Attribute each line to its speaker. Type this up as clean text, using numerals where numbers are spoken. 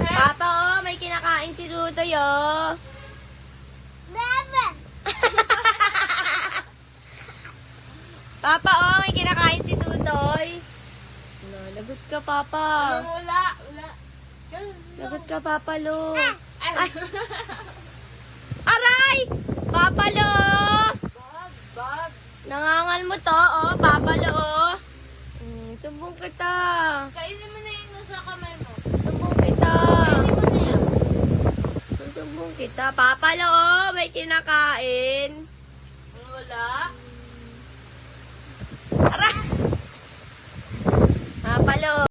Speaker 1: Papa, oh, may kinakain si Tutoy, oh.
Speaker 2: Bebe!
Speaker 1: Papa, oh, may kinakain si Tutoy. Lagot ka, Papa.
Speaker 2: Wala.
Speaker 1: Lagot ka, Papa Lo.
Speaker 2: Ay!
Speaker 1: Aray! Papa Lo, oh.
Speaker 2: Bag.
Speaker 1: Nangangal mo to, oh, Papa Lo, oh. Sumbong kita.
Speaker 2: Kainin mo na yung nasa kamay mo.
Speaker 1: Sumbong kita.
Speaker 2: Kainin mo na yan.
Speaker 1: Sumbong kita. Papa Lo, oh, may kinakain.
Speaker 2: Wala.
Speaker 1: Aray! Papa Lo.